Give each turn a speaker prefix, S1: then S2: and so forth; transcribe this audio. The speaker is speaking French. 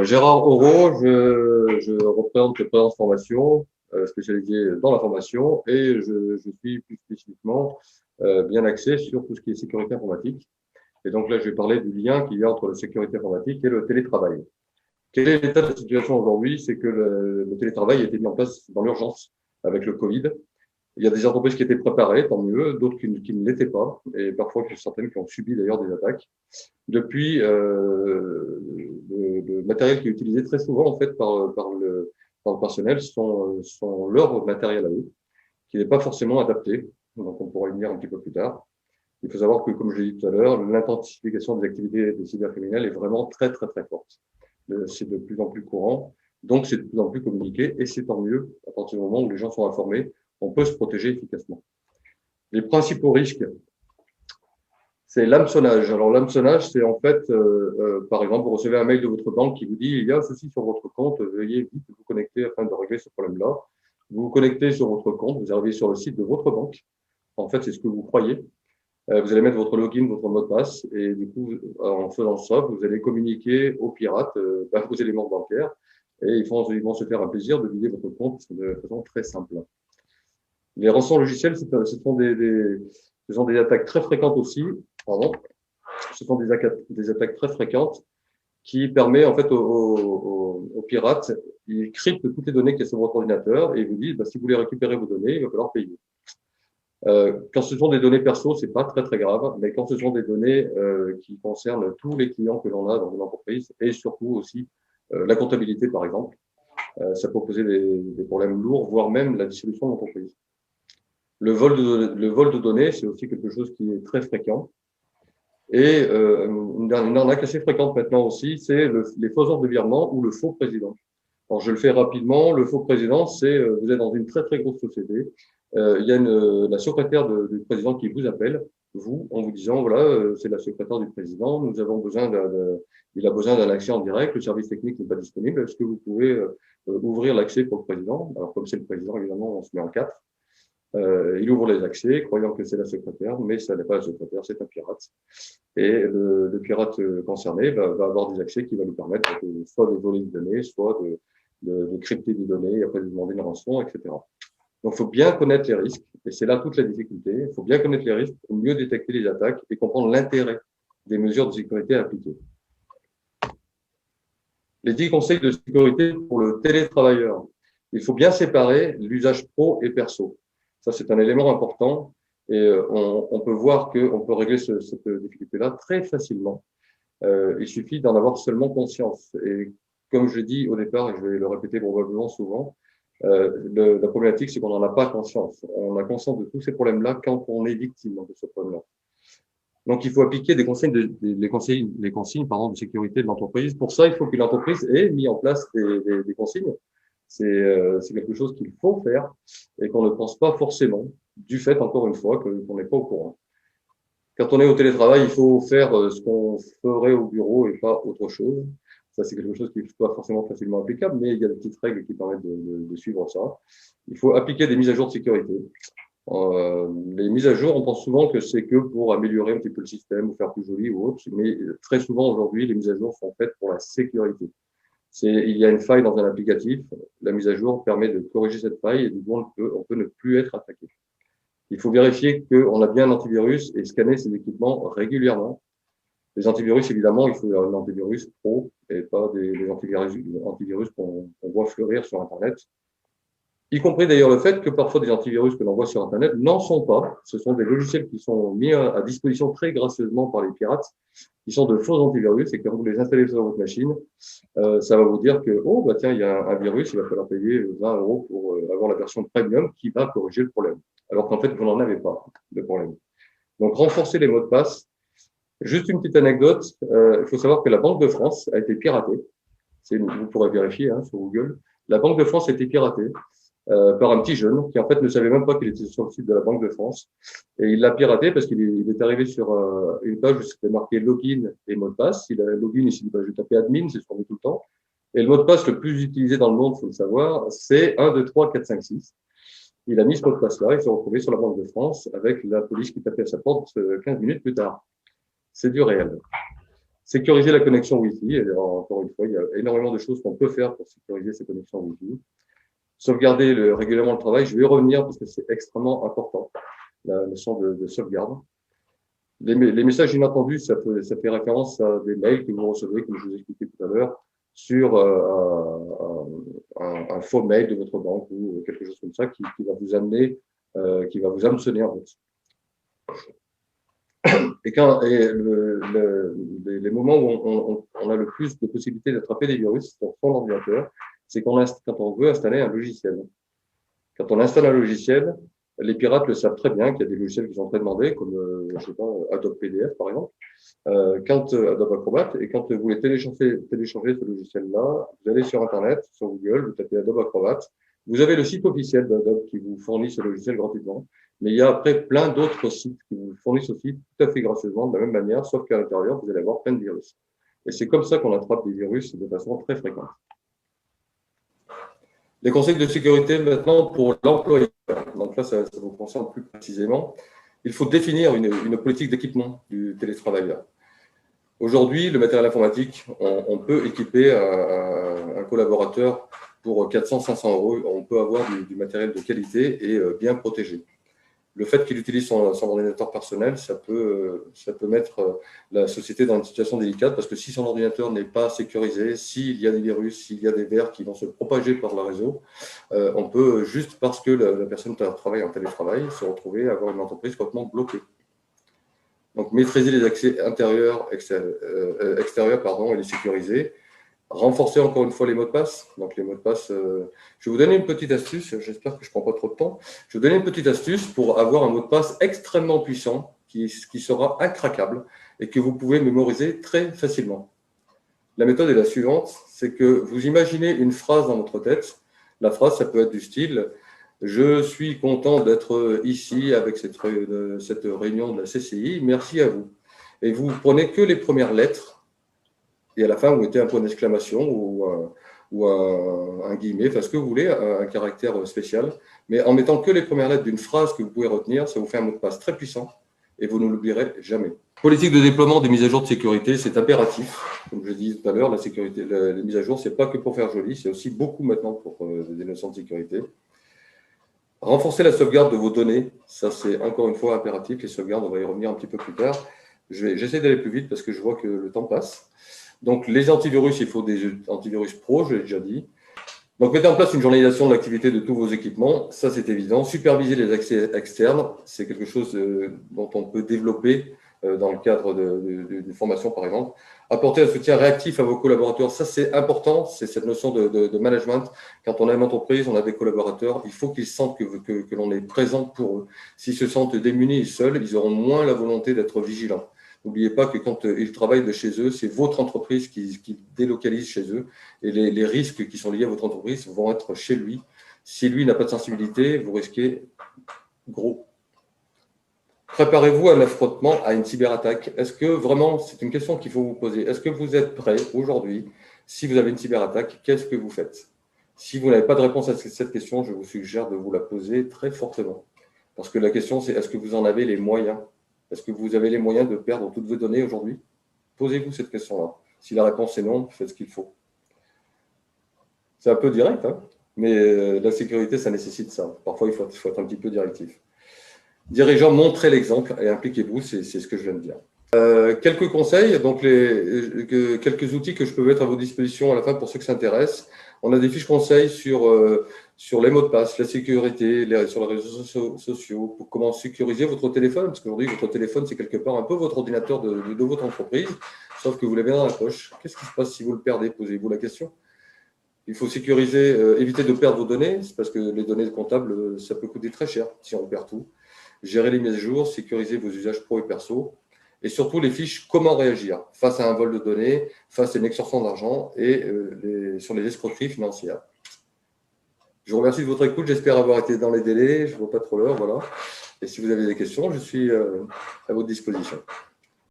S1: Gérard Auro, je représente le Présence Formation, spécialisé dans la formation, et je suis plus spécifiquement bien axé sur tout ce qui est sécurité informatique. Et donc là, je vais parler du lien qu'il y a entre la sécurité informatique et le télétravail. Quel est l'état de la situation aujourd'hui? C'est que le télétravail a été mis en place dans l'urgence avec le Covid. Il y a des entreprises qui étaient préparées, tant mieux, d'autres qui ne l'étaient pas, et parfois certaines qui ont subi d'ailleurs des attaques. Depuis, le matériel qui est utilisé très souvent en fait par le personnel sont leur matériel à eux, qui n'est pas forcément adapté. Donc on pourra y venir un petit peu plus tard. Il faut savoir que, comme je l'ai dit tout à l'heure, l'intensification des activités des cybercriminels est vraiment très très très forte. C'est de plus en plus courant, donc c'est de plus en plus communiqué, et c'est tant mieux à partir du moment où les gens sont informés, on peut se protéger efficacement. Les principaux risques, c'est l'hameçonnage. Alors l'hameçonnage, c'est en fait, par exemple, vous recevez un mail de votre banque qui vous dit il y a ceci sur votre compte, veuillez vite vous connecter afin de régler ce problème-là. Vous vous connectez sur votre compte, vous arrivez sur le site de votre banque. En fait, c'est ce que vous croyez. Vous allez mettre votre login, votre mot de passe, et du coup, en faisant ça, vous allez communiquer aux pirates vos éléments bancaires, et ils vont se faire un plaisir de vider votre compte de façon très simple. Les rançons logiciels, ce sont des attaques très fréquentes aussi. Pardon. Ce sont des attaques très fréquentes qui permettent en fait aux pirates, ils cryptent toutes les données qui sont sur votre ordinateur et ils vous disent si vous voulez récupérer vos données, il va falloir payer. Quand ce sont des données perso, c'est pas très très grave, mais quand ce sont des données qui concernent tous les clients que l'on a dans une entreprise et surtout aussi la comptabilité par exemple, ça peut poser des problèmes lourds, voire même la dissolution de l'entreprise. Le vol de données, c'est aussi quelque chose qui est très fréquent. Et une arnaque assez fréquente maintenant aussi, c'est les faux ordres de virement ou le faux président. Alors, je le fais rapidement. Le faux président, c'est vous êtes dans une très très grosse société. Il y a la secrétaire du président qui vous appelle, vous, en vous disant voilà, c'est la secrétaire du président. Nous avons besoin il a besoin d'un accès en direct. Le service technique n'est pas disponible. Est-ce que vous pouvez ouvrir l'accès pour le président? Alors, comme c'est le président, évidemment, on se met en quatre. Il ouvre les accès, croyant que c'est la secrétaire, mais ça n'est pas la secrétaire, c'est un pirate. Et le pirate concerné va avoir des accès qui vont lui permettre soit de voler des données, soit de crypter des données, et après de demander une rançon, etc. Donc, il faut bien connaître les risques, et c'est là toute la difficulté. Il faut bien connaître les risques pour mieux détecter les attaques et comprendre l'intérêt des mesures de sécurité à appliquer. Les 10 conseils de sécurité pour le télétravailleur. Il faut bien séparer l'usage pro et perso. Ça, c'est un élément important et on peut voir qu'on peut régler cette difficulté-là très facilement. Il suffit d'en avoir seulement conscience. Et comme je dis au départ, et je vais le répéter probablement souvent, la problématique, c'est qu'on n'en a pas conscience. On a conscience de tous ces problèmes-là quand on est victime de ce problème-là. Donc, il faut appliquer les consignes de sécurité de l'entreprise. Pour ça, il faut que l'entreprise ait mis en place des consignes. C'est quelque chose qu'il faut faire et qu'on ne pense pas forcément, du fait, encore une fois, qu'on n'est pas au courant. Quand on est au télétravail, il faut faire ce qu'on ferait au bureau et pas autre chose. Ça, c'est quelque chose qui n'est pas forcément facilement applicable, mais il y a des petites règles qui permettent de suivre ça. Il faut appliquer des mises à jour de sécurité. Les mises à jour, on pense souvent que c'est que pour améliorer un petit peu le système ou faire plus joli ou autre, mais très souvent aujourd'hui, les mises à jour sont faites pour la sécurité. Il y a une faille dans un applicatif, la mise à jour permet de corriger cette faille et du coup, on peut ne plus être attaqué. Il faut vérifier qu'on a bien un antivirus et scanner ces équipements régulièrement. Les antivirus, évidemment, il faut un antivirus pro et pas des antivirus qu'on voit fleurir sur Internet. Y compris d'ailleurs le fait que parfois des antivirus que l'on voit sur Internet n'en sont pas. Ce sont des logiciels qui sont mis à disposition très gracieusement par les pirates, qui sont de faux antivirus et quand vous les installez sur votre machine, ça va vous dire que, oh, bah tiens, il y a un virus, il va falloir payer 20 € pour avoir la version premium qui va corriger le problème. Alors qu'en fait, vous n'en avez pas de problème. Donc, renforcer les mots de passe. Juste une petite anecdote, il faut savoir que la Banque de France a été piratée. Vous pourrez vérifier sur Google. La Banque de France a été piratée par un petit jeune qui en fait ne savait même pas qu'il était sur le site de la Banque de France. Et il l'a piraté parce qu'il est arrivé sur une page où c'était marqué login et mot de passe. Il a login ici, je vais taper admin, c'est ce qu'on fait tout le temps. Et le mot de passe le plus utilisé dans le monde, il faut le savoir, c'est 1, 2, 3, 4, 5, 6. Il a mis ce mot de passe-là, il s'est retrouvé sur la Banque de France avec la police qui tapait à sa porte 15 minutes plus tard. C'est du réel. Sécuriser la connexion Wi-Fi, et encore une fois, il y a énormément de choses qu'on peut faire pour sécuriser ces connexions Wi-Fi. Sauvegarder régulièrement le travail, je vais y revenir parce que c'est extrêmement important, la notion de sauvegarde. Les messages inattendus, ça fait référence à des mails que vous recevez, comme je vous expliquais tout à l'heure, sur un faux mail de votre banque ou quelque chose comme ça qui va vous amener, qui va vous hameçonner en fait. Les moments où on a le plus de possibilités d'attraper des virus sur son ordinateur, c'est quand on veut installer un logiciel. Quand on installe un logiciel, les pirates le savent très bien qu'il y a des logiciels qui sont très demandés, comme je sais pas, Adobe PDF par exemple, Adobe Acrobat, et quand vous voulez télécharger ce logiciel-là, vous allez sur Internet, sur Google, vous tapez Adobe Acrobat, vous avez le site officiel d'Adobe qui vous fournit ce logiciel gratuitement, mais il y a après plein d'autres sites qui vous fournissent aussi tout à fait gracieusement de la même manière, sauf qu'à l'intérieur, vous allez avoir plein de virus. Et c'est comme ça qu'on attrape des virus de façon très fréquente. Les conseils de sécurité maintenant pour l'employeur. Donc là, ça vous concerne plus précisément. Il faut définir une politique d'équipement du télétravail. Aujourd'hui, le matériel informatique, on peut équiper un collaborateur pour 400-500 euros. On peut avoir du matériel de qualité et bien protégé. Le fait qu'il utilise son ordinateur personnel, ça peut mettre la société dans une situation délicate parce que si son ordinateur n'est pas sécurisé, s'il y a des virus, s'il y a des vers qui vont se propager par le réseau, on peut, juste parce que la personne travaille en télétravail, se retrouver à avoir une entreprise complètement bloquée. Donc, maîtriser les accès intérieurs, extérieurs, et les sécuriser. Renforcer encore une fois les mots de passe. Donc les mots de passe, je vais vous donner une petite astuce, j'espère que je ne prends pas trop de temps. Je vais vous donner une petite astuce pour avoir un mot de passe extrêmement puissant qui sera incraquable et que vous pouvez mémoriser très facilement. La méthode est la suivante, c'est que vous imaginez une phrase dans votre tête. La phrase, ça peut être du style « Je suis content d'être ici avec cette réunion de la CCI, merci à vous ». Et vous prenez que les premières lettres. Et à la fin, vous mettez un point d'exclamation ou un guillemet, enfin ce que vous voulez, un caractère spécial. Mais en mettant que les premières lettres d'une phrase que vous pouvez retenir, ça vous fait un mot de passe très puissant et vous ne l'oublierez jamais. Politique de déploiement des mises à jour de sécurité, c'est impératif. Comme je disais tout à l'heure, la sécurité, les mises à jour, c'est pas que pour faire joli, c'est aussi beaucoup maintenant pour des notions de sécurité. Renforcer la sauvegarde de vos données, ça c'est encore une fois impératif. Les sauvegardes, on va y revenir un petit peu plus tard. J'essaie d'aller plus vite parce que je vois que le temps passe. Donc, les antivirus, il faut des antivirus pro, je l'ai déjà dit. Donc, mettez en place une journalisation de l'activité de tous vos équipements, ça c'est évident. Superviser les accès externes, c'est quelque chose dont on peut développer dans le cadre d'une formation, par exemple. Apporter un soutien réactif à vos collaborateurs, ça c'est important, c'est cette notion de management. Quand on a une entreprise, on a des collaborateurs, il faut qu'ils sentent que l'on est présent pour eux. S'ils se sentent démunis et seuls, ils auront moins la volonté d'être vigilants. N'oubliez pas que quand ils travaillent de chez eux, c'est votre entreprise qui délocalise chez eux et les risques qui sont liés à votre entreprise vont être chez lui. Si lui n'a pas de sensibilité, vous risquez gros. Préparez-vous à l'affrontement, à une cyberattaque. Est-ce que vraiment, c'est une question qu'il faut vous poser, est-ce que vous êtes prêt aujourd'hui, si vous avez une cyberattaque, qu'est-ce que vous faites? Si vous n'avez pas de réponse à cette question, je vous suggère de vous la poser très fortement. Parce que la question, c'est est-ce que vous en avez les moyens? Est-ce que vous avez les moyens de perdre toutes vos données aujourd'hui? Posez-vous cette question-là. Si la réponse est non, faites ce qu'il faut. C'est un peu direct, hein, mais la sécurité, ça nécessite ça. Parfois, il faut être un petit peu directif. Dirigeants, montrez l'exemple et impliquez-vous, c'est ce que je viens de dire. Quelques conseils, donc quelques outils que je peux mettre à vos dispositions à la fin pour ceux qui s'intéressent. On a des fiches conseils sur les mots de passe, la sécurité, sur les réseaux sociaux, pour comment sécuriser votre téléphone, parce qu'aujourd'hui, votre téléphone, c'est quelque part un peu votre ordinateur de votre entreprise, sauf que vous l'avez dans la poche. Qu'est-ce qui se passe si vous le perdez? Posez-vous la question. Il faut sécuriser, éviter de perdre vos données, c'est parce que les données comptables, ça peut coûter très cher si on perd tout. Gérer les mises à jour, sécuriser vos usages pro et perso, et surtout les fiches comment réagir face à un vol de données, face à une extorsion d'argent et sur les escroqueries financières. Je vous remercie de votre écoute, j'espère avoir été dans les délais, je ne vois pas trop l'heure, voilà. Et si vous avez des questions, je suis à votre disposition.